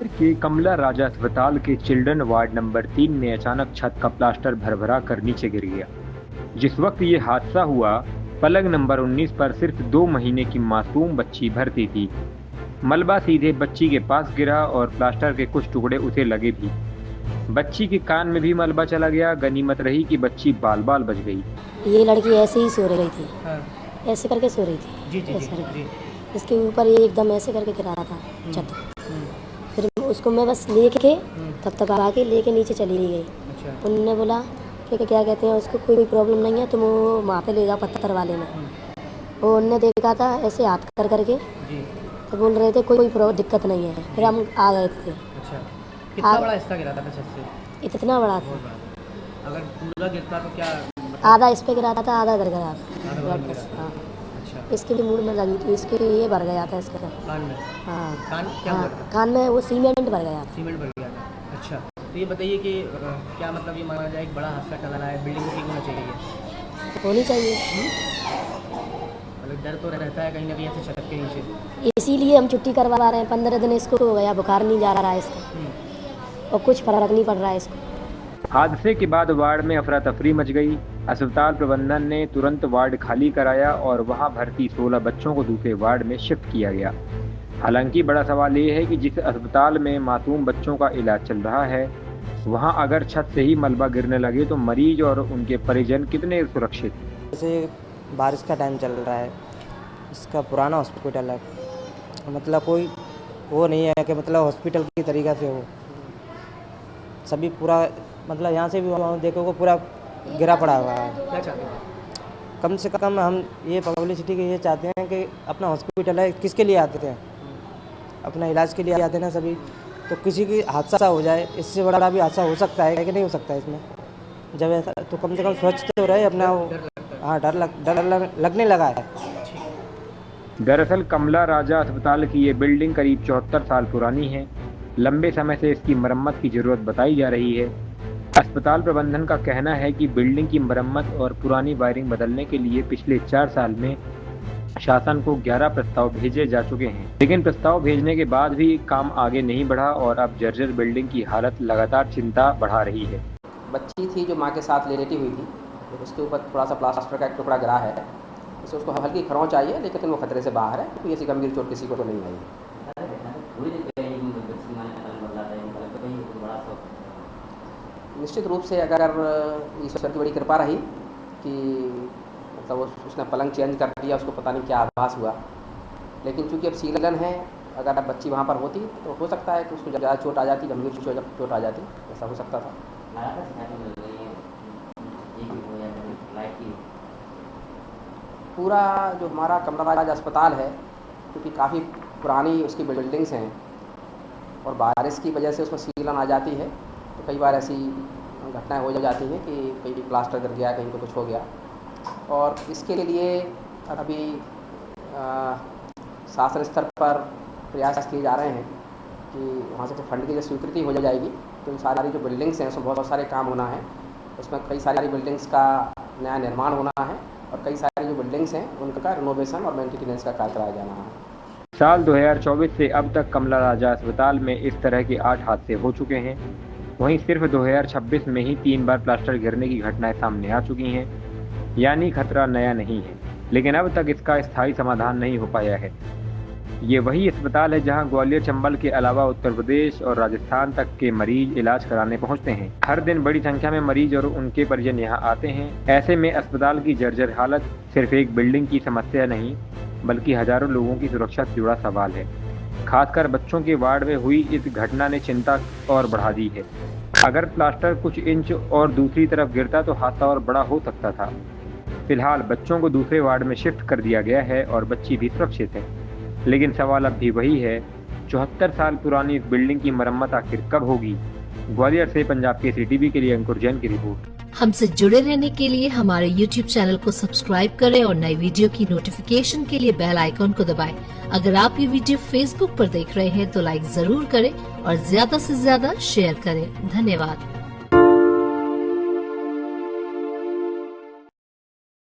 के कमला राजा अस्पताल के चिल्ड्रन वार्ड नंबर 3 में अचानक छत का प्लास्टर भरभरा कर नीचे गिर गया। जिस वक्त ये हादसा हुआ, पलंग नंबर 19 पर सिर्फ 2 महीने की मासूम बच्ची भर्ती थी। मलबा सीधे बच्ची के पास गिरा और प्लास्टर के कुछ टुकड़े उसे लगे भी। बच्ची के कान में भी मलबा चला गया। गनीमत रही कि बच्ची बाल बाल बच गई। ये लड़की ऐसे ही सो रही थी। हाँ। ऐसे करके सो रही थी। जी जी ऐसे जी, करके। जी। इसके ऊपर ये एकदम ऐसे करके गिरा रहा था छत। फिर उसको मैं बस लेके तब तक आके लेके नीचे चली गई। अच्छा। उन्होंने बोला कि क्या कहते हैं उसको, कोई प्रॉब्लम नहीं है, तुम वो वहाँ पे ले जाओ पत्थर वाले में। वो उनने देखा था ऐसे हाथ कर करके, जी। तो बोल रहे थे कोई दिक्कत नहीं है। फिर हम आ गए थे। अच्छा, कितना बड़ा हिस्सा गिरा था छत से? इतना बड़ा था। बहुत बड़ा। अगर पूरा गिरता तो क्या आधा इस पे गिरा था, आधा इधर गिरा था। आधा बार गिरा? हाँ। अच्छा। इसके भी मूड में लगी थी, इसके ये भर गया था इसका। कान में? हाँ। कान क्या हाँ, हुआ था? कान में वो सीमेंट भर गया था। सीमेंट भर गया था। अच्छा, तो ये बताइए कि क्या मतलब ये माना जाए एक बड़ा हादसा टला है, बिल्डिंग को ठीक होना चाहिए? होनी चाहिए। मतलब डर तो रहता है कहीं ना कहीं ऐसे छत के नीचे। इसीलिए हम छुट्टी करवा रहे हैं। 15 दिन इसको हो गया, बुखार नहीं जा रहा है इसका और कुछ फर्क नहीं पड़ रहा है इसको। हादसे के बाद वार्ड में अफरा तफरी मच गई। अस्पताल प्रबंधन ने तुरंत वार्ड खाली कराया और वहां भर्ती 16 बच्चों को दूसरे वार्ड में शिफ्ट किया गया। हालांकि बड़ा सवाल ये है कि जिस अस्पताल में मासूम बच्चों का इलाज चल रहा है, वहां अगर छत से ही मलबा गिरने लगे तो मरीज और उनके परिजन कितने सुरक्षित? जैसे बारिश का टाइम चल रहा है, इसका पुराना हॉस्पिटल है, मतलब कोई वो नहीं है कि मतलब हॉस्पिटल की तरीक़ा से हो। सभी पूरा मतलब यहाँ से भी देखोगे पूरा गिरा पड़ा हुआ है। क्या चाहते हैं? कम से कम हम ये पब्लिसिटी के ये चाहते हैं कि अपना हॉस्पिटल है, किसके लिए आते थे? अपना इलाज के लिए आते हैं ना सभी। तो किसी की हादसा हो जाए, इससे बड़ा भी हादसा हो सकता है कि नहीं हो सकता है इसमें? जब ऐसा तो कम से कम स्वच्छ तो रहे अपना। हाँ, डर लगने लगा है। दरअसल कमला राजा अस्पताल की ये बिल्डिंग करीब 74 साल पुरानी है। लंबे समय से इसकी मरम्मत की जरूरत बताई जा रही है। अस्पताल प्रबंधन का कहना है कि बिल्डिंग की मरम्मत और पुरानी वायरिंग बदलने के लिए पिछले 4 साल में शासन को 11 प्रस्ताव भेजे जा चुके हैं, लेकिन प्रस्ताव भेजने के बाद भी काम आगे नहीं बढ़ा और अब जर्जर बिल्डिंग की हालत लगातार चिंता बढ़ा रही है। बच्ची थी जो माँ के साथ लेटी हुई थी, तो उसके ऊपर थोड़ा सा प्लास्टर का एक टुकड़ा गिरा है। इससे उसको हल्की खरोंच आई है, लेकिन वो खतरे से बाहर है। कोई ऐसी गंभीर चोट किसी को तो नहीं आई। निश्चित रूप से अगर ईश्वर की बड़ी कृपा रही कि मतलब उसने पलंग चेंज कर दिया, उसको पता नहीं क्या आभास हुआ, लेकिन चूंकि अब सीलन है, अगर अब बच्ची वहाँ पर होती तो हो सकता है कि उसको ज़्यादा चोट आ जाती, गंभीर चोट आ जाती, ऐसा हो सकता था। पूरा जो हमारा कमला राजा अस्पताल है, क्योंकि काफ़ी पुरानी उसकी बिल्डिंग्स हैं और बारिश की वजह से उसमें सीलन आ जाती है, तो कई बार ऐसी घटनाएं हो जाती हैं कि कहीं प्लास्टर गिर गया, कहीं तो कुछ हो गया। और इसके लिए अभी शासन स्तर पर प्रयास किए जा रहे हैं कि वहाँ से फंड की जब स्वीकृति हो जाएगी तो इन सारी जो बिल्डिंग्स हैं उसमें बहुत सारे काम होना है। उसमें कई सारी बिल्डिंग्स का नया निर्माण होना है और कई सारी जो बिल्डिंग्स हैं उनका रिनोवेशन और मेंटेनेंस का कार्य कराया जाना है। साल 2024 से अब तक कमला राजा अस्पताल में इस तरह के 8 हादसे हो चुके हैं। वहीं सिर्फ 2026 में ही 3 बार प्लास्टर गिरने की घटनाएं सामने आ चुकी हैं। यानी खतरा नया नहीं है, लेकिन अब तक इसका स्थायी समाधान नहीं हो पाया है। ये वही अस्पताल है जहां ग्वालियर, चंबल के अलावा उत्तर प्रदेश और राजस्थान तक के मरीज इलाज कराने पहुंचते हैं। हर दिन बड़ी संख्या में मरीज और उनके परिजन यहां आते हैं। ऐसे में अस्पताल की जर्जर हालत सिर्फ एक बिल्डिंग की समस्या नहीं, बल्कि हजारों लोगों की सुरक्षा से जुड़ा सवाल है। खासकर बच्चों के वार्ड में हुई इस घटना ने चिंता और बढ़ा दी है। अगर प्लास्टर कुछ इंच और दूसरी तरफ गिरता तो हादसा और बड़ा हो सकता था। फिलहाल बच्चों को दूसरे वार्ड में शिफ्ट कर दिया गया है और बच्ची भी सुरक्षित है, लेकिन सवाल अब भी वही है, 74 साल पुरानी इस बिल्डिंग की मरम्मत आखिर कब होगी? ग्वालियर से पंजाब केसरी टीवी के लिए अंकुर जैन की रिपोर्ट। हमसे जुड़े रहने के लिए हमारे YouTube चैनल को सब्सक्राइब करें और नई वीडियो की नोटिफिकेशन के लिए बेल आइकॉन को दबाएं। अगर आप ये वीडियो Facebook पर देख रहे हैं तो लाइक जरूर करें और ज्यादा से ज्यादा शेयर करें। धन्यवाद।